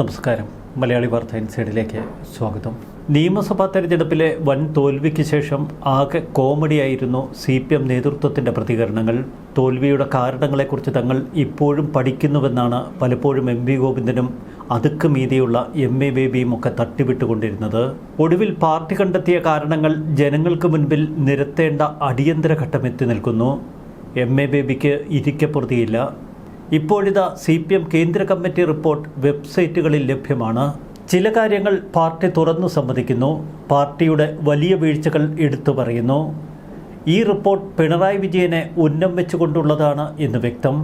നമസ്കാരം. മലയാളി വാർത്ത ഇൻസൈഡിലേക്ക് സ്വാഗതം. നിയമസഭാ തെരഞ്ഞെടുപ്പിലെ വൻ തോൽവിക്ക് ശേഷം ആകെ കോമഡിയായിരുന്നു CPM നേതൃത്വത്തിൻ്റെ പ്രതികരണങ്ങൾ. തോൽവിയുടെ കാരണങ്ങളെക്കുറിച്ച് തങ്ങൾ ഇപ്പോഴും പഠിക്കുന്നുവെന്നാണ് പലപ്പോഴും MV ഗോവിന്ദനും അതുക്ക് മീതിയുള്ള MA ബേബിയും ഒക്കെ തട്ടിവിട്ടുകൊണ്ടിരുന്നത്. ഒടുവിൽ പാർട്ടി കണ്ടെത്തിയ കാരണങ്ങൾ ജനങ്ങൾക്ക് മുൻപിൽ നിരത്തേണ്ട അടിയന്തര ഘട്ടം എത്തി നിൽക്കുന്നു. MA ബേബിക്ക് ഇരിക്കപ്പുറതിയില്ല. ഇപ്പോഴിതാ CPM കേന്ദ്ര കമ്മിറ്റി റിപ്പോർട്ട് വെബ്സൈറ്റുകളിൽ ലഭ്യമാണ്. ചില കാര്യങ്ങൾ പാർട്ടി തുറന്നു സമ്മതിക്കുന്നു, പാർട്ടിയുടെ വലിയ വീഴ്ചകൾ എടുത്തു പറയുന്നു. ഈ റിപ്പോർട്ട് പിണറായി വിജയനെ ഉന്നം വെച്ചുകൊണ്ടുള്ളതാണ് എന്ന് വ്യക്തം.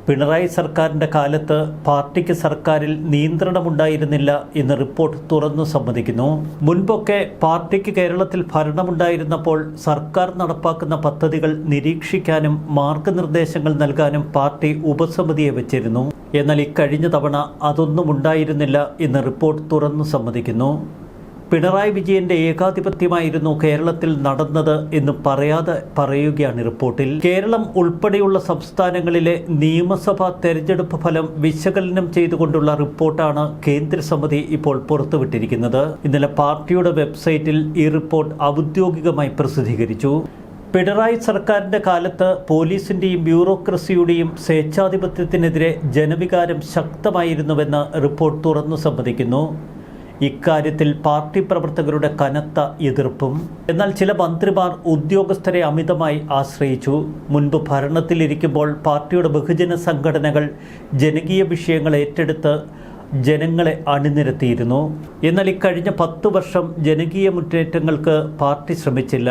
പിണറായി സർക്കാരിൻ്റെ കാലത്ത് പാർട്ടിക്ക് സർക്കാരിൽ നിയന്ത്രണമുണ്ടായിരുന്നില്ല എന്ന് റിപ്പോർട്ട് തുറന്നു സമ്മതിക്കുന്നു. മുൻപൊക്കെ പാർട്ടിക്ക് കേരളത്തിൽ ഭരണമുണ്ടായിരുന്നപ്പോൾ സർക്കാർ നടപ്പാക്കുന്ന പദ്ധതികൾ നിരീക്ഷിക്കാനും മാർഗനിർദ്ദേശങ്ങൾ നൽകാനും പാർട്ടി ഉപസമിതിയെ വെച്ചിരുന്നു. എന്നാൽ ഇക്കഴിഞ്ഞ തവണ അതൊന്നും ഉണ്ടായിരുന്നില്ല എന്ന് റിപ്പോർട്ട് തുറന്നു സമ്മതിക്കുന്നു. പിണറായി വിജയന്റെ ഏകാധിപത്യമായിരുന്നു കേരളത്തിൽ നടന്നത് എന്ന് പറയാതെ പറയുകയാണ് റിപ്പോർട്ടിൽ. കേരളം ഉൾപ്പെടെയുള്ള സംസ്ഥാനങ്ങളിലെ നിയമസഭാ തെരഞ്ഞെടുപ്പ് ഫലം വിശകലനം ചെയ്തുകൊണ്ടുള്ള റിപ്പോർട്ടാണ് കേന്ദ്രസമിതി ഇപ്പോൾ പുറത്തുവിട്ടിരിക്കുന്നത്. ഇന്നലെ പാർട്ടിയുടെ വെബ്സൈറ്റിൽ ഈ റിപ്പോർട്ട് ഔദ്യോഗികമായി പ്രസിദ്ധീകരിച്ചു. പിണറായി സർക്കാരിൻ്റെ കാലത്ത് പോലീസിൻ്റെയും ബ്യൂറോക്രസിയുടെയും സ്വേച്ഛാധിപത്യത്തിനെതിരെ ജനവികാരം ശക്തമായിരുന്നുവെന്ന് റിപ്പോർട്ട് തുറന്നു സമ്മതിക്കുന്നു. ഇക്കാര്യത്തിൽ പാർട്ടി പ്രവർത്തകരുടെ കനത്ത എതിർപ്പും. എന്നാൽ ചില മന്ത്രിമാർ ഉദ്യോഗസ്ഥരെ അമിതമായി ആശ്രയിച്ചു. മുൻപ് ഭരണത്തിലിരിക്കുമ്പോൾ പാർട്ടിയുടെ ബഹുജന സംഘടനകൾ ജനകീയ വിഷയങ്ങൾ ഏറ്റെടുത്ത് ജനങ്ങളെ അണിനിരത്തിയിരുന്നു. എന്നാൽ ഇക്കഴിഞ്ഞ 10 വർഷം ജനകീയ മുന്നേറ്റങ്ങൾക്ക് പാർട്ടി ശ്രമിച്ചില്ല.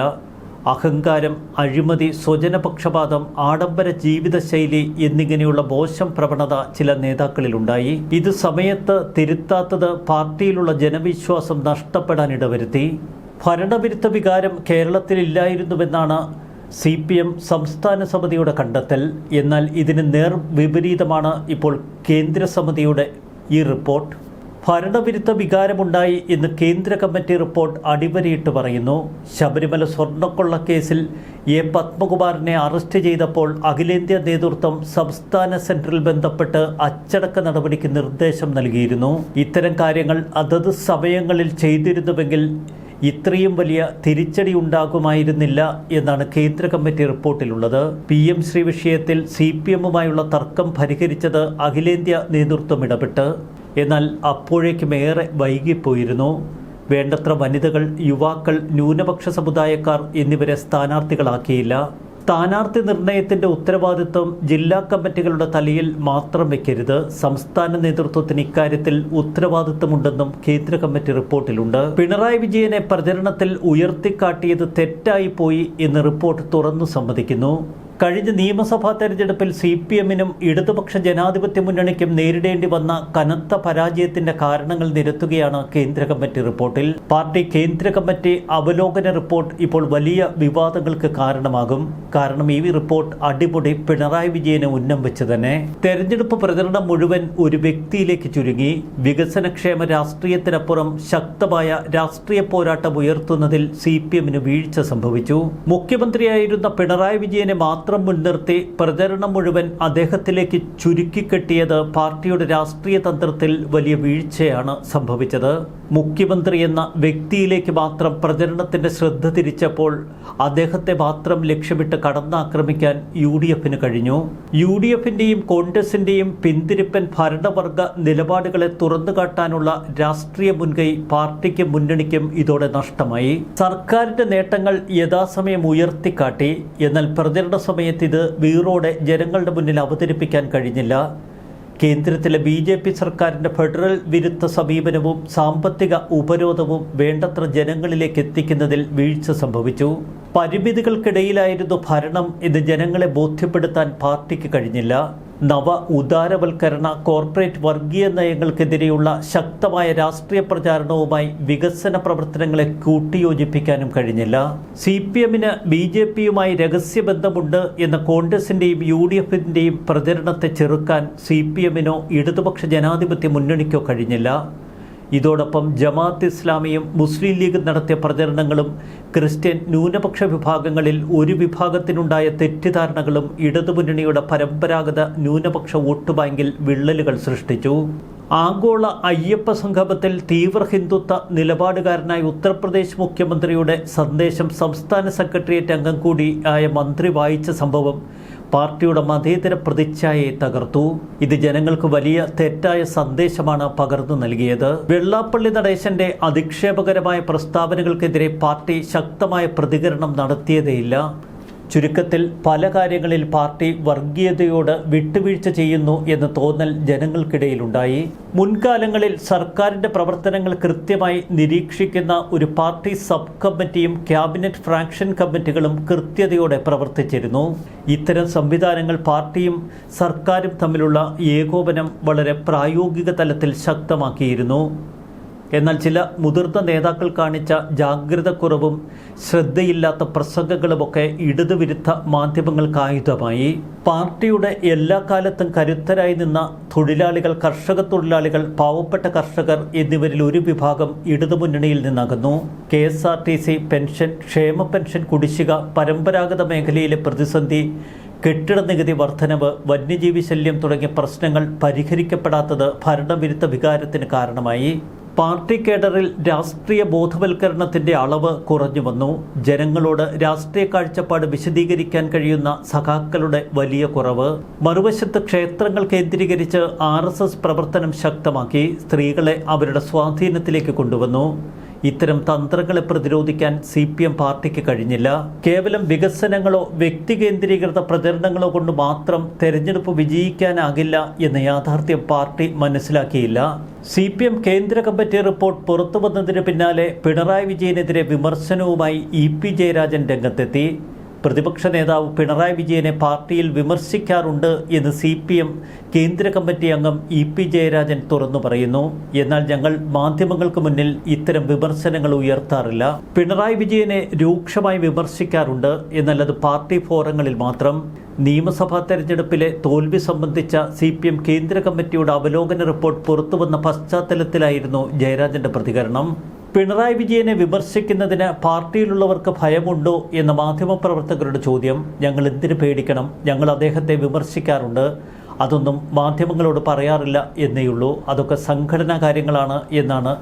അഹങ്കാരം, അഴിമതി, സ്വജനപക്ഷപാതം, ആഡംബര ജീവിതശൈലി എന്നിങ്ങനെയുള്ള മോശം പ്രവണത ചില നേതാക്കളിലുണ്ടായി. ഇത് സമയത്ത് തിരുത്താത്തത് പാർട്ടിയിലുള്ള ജനവിശ്വാസം നഷ്ടപ്പെടാനിടവരുത്തി. ഭരണവിരുദ്ധ വികാരം കേരളത്തിലില്ലായിരുന്നുവെന്നാണ് CPM സംസ്ഥാന സമിതിയുടെ കണ്ടെത്തൽ. എന്നാൽ ഇതിന് വിപരീതമാണ് ഇപ്പോൾ കേന്ദ്രസമിതിയുടെ ഈ റിപ്പോർട്ട്. ഭരണവിരുദ്ധ വികാരമുണ്ടായി എന്ന് കേന്ദ്ര കമ്മിറ്റി റിപ്പോർട്ട് അടിവരയിട്ട് പറയുന്നു. ശബരിമല സ്വർണ്ണക്കൊള്ള കേസിൽ A. പത്മകുമാറിനെ അറസ്റ്റ് ചെയ്തപ്പോൾ അഖിലേന്ത്യാ നേതൃത്വം സംസ്ഥാന സെൻട്രൽ ബന്ധപ്പെട്ട് അച്ചടക്ക നടപടിക്ക് നിർദ്ദേശം നൽകിയിരുന്നു. ഇത്തരം കാര്യങ്ങൾ അതത് സമയങ്ങളിൽ ചെയ്തിരുന്നുവെങ്കിൽ ഇത്രയും വലിയ തിരിച്ചടി ഉണ്ടാകുമായിരുന്നില്ല എന്നാണ് കേന്ദ്ര കമ്മിറ്റി റിപ്പോർട്ടിലുള്ളത്. PM ശ്രീ വിഷയത്തിൽ CPMുമായുള്ള തർക്കം പരിഹരിച്ചത് അഖിലേന്ത്യാ നേതൃത്വം ഇടപെട്ട്. എന്നാൽ അപ്പോഴേക്കും ഏറെ വൈകിപ്പോയിരുന്നു. വേണ്ടത്ര വനിതകൾ, യുവാക്കൾ, ന്യൂനപക്ഷ സമുദായക്കാർ എന്നിവരെ സ്ഥാനാർത്ഥികളാക്കിയില്ല. സ്ഥാനാർത്ഥി നിർണയത്തിൻ്റെ ഉത്തരവാദിത്വം ജില്ലാ കമ്മിറ്റികളുടെ തലയിൽ മാത്രം വയ്ക്കരുത്. സംസ്ഥാന നേതൃത്വത്തിന് ഇക്കാര്യത്തിൽ ഉത്തരവാദിത്വമുണ്ടെന്നും കേന്ദ്ര കമ്മിറ്റി റിപ്പോർട്ടിലുണ്ട്. പിണറായി വിജയനെ പ്രചരണത്തിൽ ഉയർത്തിക്കാട്ടിയത് തെറ്റായിപ്പോയി എന്ന് റിപ്പോർട്ട് തുറന്നു സമ്മതിക്കുന്നു. കഴിഞ്ഞ നിയമസഭാ തെരഞ്ഞെടുപ്പിൽ CPMനും ഇടതുപക്ഷ ജനാധിപത്യ മുന്നണിക്കും നേരിടേണ്ടി വന്ന കനത്ത പരാജയത്തിന്റെ കാരണങ്ങൾ നിരത്തുകയാണ് കേന്ദ്ര കമ്മിറ്റി റിപ്പോർട്ടിൽ. പാർട്ടി കേന്ദ്ര കമ്മിറ്റി അവലോകന റിപ്പോർട്ട് ഇപ്പോൾ വലിയ വിവാദങ്ങൾക്ക് കാരണമാകും. കാരണം ഈ റിപ്പോർട്ട് അടിമുടി പിണറായി വിജയനെ ഉന്നം വെച്ച് തന്നെ. തെരഞ്ഞെടുപ്പ് പ്രചരണം മുഴുവൻ ഒരു വ്യക്തിയിലേക്ക് ചുരുങ്ങി. വികസനക്ഷേമ രാഷ്ട്രീയത്തിനപ്പുറം ശക്തമായ രാഷ്ട്രീയ പോരാട്ടം ഉയർത്തുന്നതിൽ CPMന് വീഴ്ച സംഭവിച്ചു. മുഖ്യമന്ത്രിയായിരുന്ന പിണറായി വിജയനെ മാത്രം മുൻനിർത്തി പ്രചരണം മുഴുവൻ അദ്ദേഹത്തിലേക്ക് ചുരുക്കിക്കെട്ടിയത് പാർട്ടിയുടെ രാഷ്ട്രീയ തന്ത്രത്തിൽ വലിയ വീഴ്ചയാണ് സംഭവിച്ചത്. മുഖ്യമന്ത്രി എന്ന വ്യക്തിയിലേക്ക് മാത്രം പ്രചരണത്തിന്റെ ശ്രദ്ധ തിരിച്ചപ്പോൾ അദ്ദേഹത്തെ മാത്രം ലക്ഷ്യമിട്ട് കടന്നാക്രമിക്കാൻ UDFന് കഴിഞ്ഞു. UDFന്റെയും കോൺഗ്രസിന്റെയും പിന്തിരിപ്പൻ ഭരണവർഗ നിലപാടുകളെ തുറന്നുകാട്ടാനുള്ള രാഷ്ട്രീയ മുൻകൈ പാർട്ടിക്കും മുന്നണിക്കും ഇതോടെ നഷ്ടമായി. സർക്കാരിന്റെ നേട്ടങ്ങൾ യഥാസമയം ഉയർത്തിക്കാട്ടി. എന്നാൽ പ്രചരണ സമയത്ത് ഇത് വീറോടെ ജനങ്ങളുടെ മുന്നിൽ അവതരിപ്പിക്കാൻ കഴിഞ്ഞില്ല. കേന്ദ്രത്തിലെ BJP സർക്കാരിൻ്റെ ഫെഡറൽ വിരുദ്ധ സമീപനവും സാമ്പത്തിക ഉപരോധവും വേണ്ടത്ര ജനങ്ങളിലേക്ക് എത്തിക്കുന്നതിൽ വീഴ്ച സംഭവിച്ചു. പരിമിതികൾക്കിടയിലായിരുന്നു ഭരണം എന്ന് ജനങ്ങളെ ബോധ്യപ്പെടുത്താൻ പാർട്ടിക്ക് കഴിഞ്ഞില്ല. നവ ഉദാരവൽക്കരണ, കോർപ്പറേറ്റ് വർഗീയ നയങ്ങൾക്കെതിരെയുള്ള ശക്തമായ രാഷ്ട്രീയ പ്രചാരണവുമായി വികസന പ്രവർത്തനങ്ങളെ കൂട്ടിയോജിപ്പിക്കാനും കഴിഞ്ഞില്ല. CPMന് BJPയുമായി രഹസ്യബന്ധമുണ്ട് എന്ന കോൺഗ്രസിൻ്റെയും UDFിൻ്റെയും പ്രചരണത്തെ ചെറുക്കാൻ CPMനോ ഇടതുപക്ഷ ജനാധിപത്യ മുന്നണിക്കോ കഴിഞ്ഞില്ല. ഇതോടൊപ്പം ജമാഅത്ത് ഇസ്ലാമിയും മുസ്ലിം ലീഗും നടത്തിയ പ്രചരണങ്ങളും ക്രിസ്ത്യൻ ന്യൂനപക്ഷ വിഭാഗങ്ങളിൽ ഒരു വിഭാഗത്തിനുണ്ടായ തെറ്റിദ്ധാരണകളും ഇടതുമുന്നണിയുടെ പരമ്പരാഗത ന്യൂനപക്ഷ വോട്ട് ബാങ്കിൽ വിള്ളലുകൾ സൃഷ്ടിച്ചു. ആഗോള അയ്യപ്പ സംഗമത്തിൽ തീവ്ര ഹിന്ദുത്വ നിലപാടുകാരനായ ഉത്തർപ്രദേശ് മുഖ്യമന്ത്രിയുടെ സന്ദേശം സംസ്ഥാന സെക്രട്ടേറിയറ്റ് അംഗം കൂടി ആയ മന്ത്രി വായിച്ച സംഭവം പാർട്ടിയുടെ മതേതര പ്രതിച്ഛായയെ തകർത്തു. ഇത് ജനങ്ങൾക്ക് വലിയ തെറ്റായ സന്ദേശമാണ് പകർന്നു നൽകിയത്. വെള്ളാപ്പള്ളി നടേശന്റെ അധിക്ഷേപകരമായ പ്രസ്താവനകൾക്കെതിരെ പാർട്ടി ശക്തമായ പ്രതികരണം നടത്തിയതേയില്ല. ചുരുക്കത്തിൽ പല കാര്യങ്ങളിൽ പാർട്ടി വർഗീയതയോട് വിട്ടുവീഴ്ച ചെയ്യുന്നു എന്ന തോന്നൽ ജനങ്ങൾക്കിടയിലുണ്ടായി. മുൻകാലങ്ങളിൽ സർക്കാരിന്റെ പ്രവർത്തനങ്ങൾ കൃത്യമായി നിരീക്ഷിക്കുന്ന ഒരു പാർട്ടി സബ് കമ്മിറ്റിയും ക്യാബിനറ്റ് ഫ്രാക്ഷൻ കമ്മിറ്റികളും കൃത്യതയോടെ പ്രവർത്തിച്ചിരുന്നു. ഇത്തരം സംവിധാനങ്ങൾ പാർട്ടിയും സർക്കാരും തമ്മിലുള്ള ഏകോപനം വളരെ പ്രായോഗിക തലത്തിൽ ശക്തമാക്കിയിരുന്നു. എന്നാൽ ചില മുതിർന്ന നേതാക്കൾ കാണിച്ച ജാഗ്രതക്കുറവും ശ്രദ്ധയില്ലാത്ത പ്രസംഗങ്ങളുമൊക്കെ ഇടതുവിരുദ്ധ മാധ്യമങ്ങൾക്ക് ആയുധമായി. പാർട്ടിയുടെ എല്ലാ കാലത്തും കരുത്തരായി നിന്ന തൊഴിലാളികൾ, കർഷക തൊഴിലാളികൾ, പാവപ്പെട്ട കർഷകർ എന്നിവരിൽ ഒരു വിഭാഗം ഇടതുമുന്നണിയിൽ നിന്നകന്നു. KSRTC പെൻഷൻ, ക്ഷേമ പെൻഷൻ കുടിശ്ശിക, പരമ്പരാഗത മേഖലയിലെ പ്രതിസന്ധി, കെട്ടിട നികുതി വർധനവ്, വന്യജീവി ശല്യം തുടങ്ങിയ പ്രശ്നങ്ങൾ പരിഹരിക്കപ്പെടാത്തത് ഭരണവിരുദ്ധ വികാരത്തിന് കാരണമായി. പാർട്ടി കേഡറിൽ രാഷ്ട്രീയ ബോധവൽക്കരണത്തിന്റെ അളവ് കുറഞ്ഞു വന്നു. ജനങ്ങളോട് രാഷ്ട്രീയ കാഴ്ചപ്പാട് വിശദീകരിക്കാൻ കഴിയുന്ന സഖാക്കളുടെ വലിയ കുറവ്. മറുവശത്ത് ക്ഷേത്രങ്ങൾ കേന്ദ്രീകരിച്ച് RSS പ്രവർത്തനം ശക്തമാക്കി സ്ത്രീകളെ അവരുടെ സ്വാധീനത്തിലേക്ക് കൊണ്ടുവന്നു. ഇത്തരം തന്ത്രങ്ങളെ പ്രതിരോധിക്കാൻ CPM പാർട്ടിക്ക് കഴിഞ്ഞില്ല. കേവലം വികസനങ്ങളോ വ്യക്തി കേന്ദ്രീകൃത പ്രചരണങ്ങളോ കൊണ്ട് മാത്രം തെരഞ്ഞെടുപ്പ് വിജയിക്കാനാകില്ല എന്ന യാഥാർത്ഥ്യം പാർട്ടി മനസ്സിലാക്കിയില്ല. CPM കേന്ദ്ര കമ്മിറ്റി റിപ്പോർട്ട് പുറത്തു വന്നതിന് പിന്നാലെ പിണറായി വിജയനെതിരെ വിമർശനവുമായി EP ജയരാജൻ രംഗത്തെത്തി. പ്രതിപക്ഷ നേതാവ് പിണറായി വിജയനെ പാർട്ടിയിൽ വിമർശിക്കാറുണ്ട് എന്ന് CPM കേന്ദ്ര കമ്മിറ്റി അംഗം EP ജയരാജൻ തുറന്നു പറയുന്നു. എന്നാൽ ഞങ്ങൾ മാധ്യമങ്ങൾക്ക് മുന്നിൽ ഇത്തരം വിമർശനങ്ങൾ ഉയർത്താറില്ല. പിണറായി വിജയനെ രൂക്ഷമായി വിമർശിക്കാറുണ്ട്, എന്നാൽ അത് പാർട്ടി ഫോറങ്ങളിൽ മാത്രം. നിയമസഭാ തെരഞ്ഞെടുപ്പിലെ തോൽവി സംബന്ധിച്ച CPM കേന്ദ്ര കമ്മിറ്റിയുടെ അവലോകന റിപ്പോർട്ട് പുറത്തുവന്ന പശ്ചാത്തലത്തിലായിരുന്നു ജയരാജന്റെ പ്രതികരണം. പിണറായി വിജയനെ വിമർശിക്കുന്നതിന് പാർട്ടിയിലുള്ളവർക്ക് ഭയമുണ്ടോ എന്ന മാധ്യമപ്രവർത്തകരുടെ ചോദ്യം. ഞങ്ങൾ എന്തിനു പേടിക്കണം? ഞങ്ങൾ അദ്ദേഹത്തെ വിമർശിക്കാറുണ്ട്, അതൊന്നും മാധ്യമങ്ങളോട് പറയാറില്ല എന്നേയുള്ളൂ. അതൊക്കെ സംഘടനാ കാര്യങ്ങളാണ് എന്നാണ്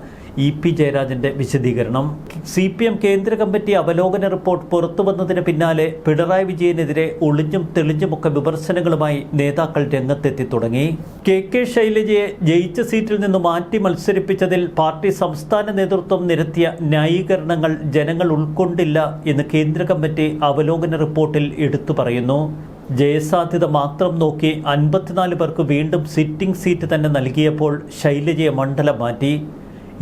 EP ജയരാജന്റെ വിശദീകരണം. CPM കേന്ദ്ര കമ്മിറ്റി അവലോകന റിപ്പോർട്ട് പുറത്തു വന്നതിന് പിന്നാലെ പിണറായി വിജയനെതിരെ ഒളിഞ്ഞും തെളിഞ്ഞുമൊക്കെ വിമർശനങ്ങളുമായി നേതാക്കൾ രംഗത്തെത്തി തുടങ്ങി. KK ശൈലജയെ ജയിച്ച സീറ്റിൽ നിന്ന് മാറ്റി മത്സരിപ്പിച്ചതിൽ പാർട്ടി സംസ്ഥാന നേതൃത്വം നിരത്തിയ ന്യായീകരണങ്ങൾ ജനങ്ങൾ ഉൾക്കൊണ്ടില്ല എന്ന് കേന്ദ്ര കമ്മിറ്റി അവലോകന റിപ്പോർട്ടിൽ എടുത്തു പറയുന്നു. ജയസാധ്യത മാത്രം നോക്കി 54 പേർക്ക് വീണ്ടും സിറ്റിംഗ് സീറ്റ് തന്നെ നൽകിയപ്പോൾ ശൈലജയെ മണ്ഡലം മാറ്റി.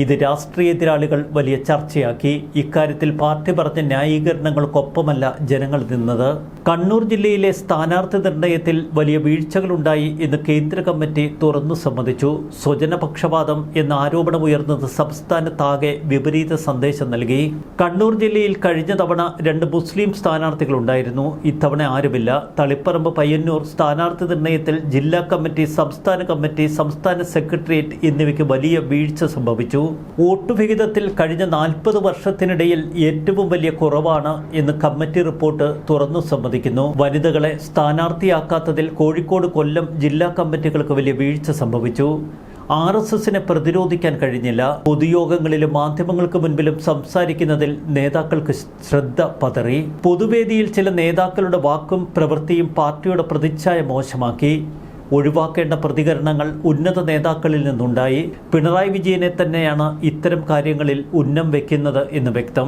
ഇത് രാഷ്ട്രീയ എതിരാളികൾ വലിയ ചർച്ചയാക്കി. ഇക്കാര്യത്തിൽ പാർട്ടി പറഞ്ഞ ന്യായീകരണങ്ങൾക്കൊപ്പമല്ല ജനങ്ങൾ നിന്നത്. കണ്ണൂർ ജില്ലയിലെ സ്ഥാനാർത്ഥി നിർണയത്തിൽ വലിയ വീഴ്ചകളുണ്ടായി എന്ന് കേന്ദ്ര കമ്മിറ്റി തുറന്നു സമ്മതിച്ചു. സ്വജനപക്ഷപാതം എന്ന ആരോപണമുയർന്നത് സംസ്ഥാനത്താകെ വിപരീത സന്ദേശം നൽകി. കണ്ണൂർ ജില്ലയിൽ കഴിഞ്ഞ തവണ 2 മുസ്ലിം സ്ഥാനാർത്ഥികളുണ്ടായിരുന്നു. ഇത്തവണ ആരുമില്ല. തളിപ്പറമ്പ്, പയ്യന്നൂർ സ്ഥാനാർത്ഥി നിർണയത്തിൽ ജില്ലാ കമ്മിറ്റി, സംസ്ഥാന കമ്മിറ്റി, സംസ്ഥാന സെക്രട്ടേറിയറ്റ് എന്നിവയ്ക്ക് വലിയ വീഴ്ച സംഭവിച്ചു. വോട്ട് വിഹിതത്തിൽ കഴിഞ്ഞ 40 വർഷത്തിനിടയിൽ ഏറ്റവും വലിയ കുറവാണ് എന്ന് കമ്മിറ്റി റിപ്പോർട്ട് തുറന്നു സമ്മതിക്കുന്നു. വനിതകളെ സ്ഥാനാർത്ഥിയാക്കാത്തതിൽ കോഴിക്കോട്, കൊല്ലം ജില്ലാ കമ്മിറ്റികൾക്ക് വലിയ വീഴ്ച സംഭവിച്ചു. RSSനെ പ്രതിരോധിക്കാൻ കഴിഞ്ഞില്ല. പൊതുയോഗങ്ങളിലും മാധ്യമങ്ങൾക്ക് മുൻപിലും സംസാരിക്കുന്നതിൽ നേതാക്കൾക്ക് ശ്രദ്ധ പതറി. പൊതുവേദിയിൽ ചില നേതാക്കളുടെ വാക്കും പ്രവൃത്തിയും പാർട്ടിയുടെ പ്രതിച്ഛായ മോശമാക്കി. ഒഴിവാക്കേണ്ട പ്രതികരണങ്ങൾ ഉന്നത നേതാക്കളിൽ നിന്നുണ്ടായി. പിണറായി വിജയനെ തന്നെയാണ് ഇത്തരം കാര്യങ്ങളിൽ ഉന്നം വയ്ക്കുന്നത് എന്ന് വ്യക്തം.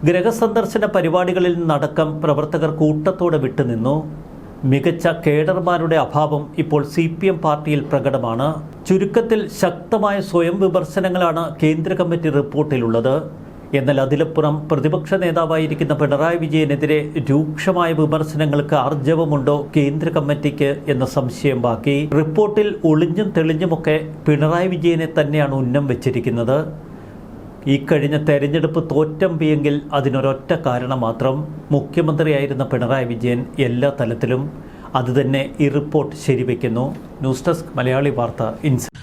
ഗൃഹസന്ദർശന പരിപാടികളിൽ നിന്നടക്കം പ്രവർത്തകർ കൂട്ടത്തോടെ വിട്ടുനിന്നു. മികച്ച കേഡർമാരുടെ അഭാവം ഇപ്പോൾ CPM പാർട്ടിയിൽ പ്രകടമാണ്. ചുരുക്കത്തിൽ ശക്തമായ സ്വയം വിമർശനങ്ങളാണ് കേന്ദ്ര കമ്മിറ്റി റിപ്പോർട്ടിലുള്ളത്. എന്നാൽ അതിലപ്പുറം പ്രതിപക്ഷ നേതാവായിരിക്കുന്ന പിണറായി വിജയനെതിരെ രൂക്ഷമായ വിമർശനങ്ങൾക്ക് ആർജവമുണ്ടോ കേന്ദ്ര കമ്മിറ്റിക്ക് എന്ന സംശയം ബാക്കി. റിപ്പോർട്ടിൽ ഒളിഞ്ഞും തെളിഞ്ഞുമൊക്കെ പിണറായി വിജയനെ തന്നെയാണ് ഉന്നം വെച്ചിരിക്കുന്നത്. ഈ കഴിഞ്ഞ തെരഞ്ഞെടുപ്പ് തോറ്റമ്പിയെങ്കിൽ അതിനൊരൊറ്റ കാരണം മാത്രം: മുഖ്യമന്ത്രിയായിരുന്ന പിണറായി വിജയൻ എല്ലാ തലത്തിലും. അതുതന്നെ ഈ റിപ്പോർട്ട് ശരിവയ്ക്കുന്നു. ന്യൂസ് ഡെസ്ക്, മലയാളി വാർത്ത, ഇൻസൈറ്റ്.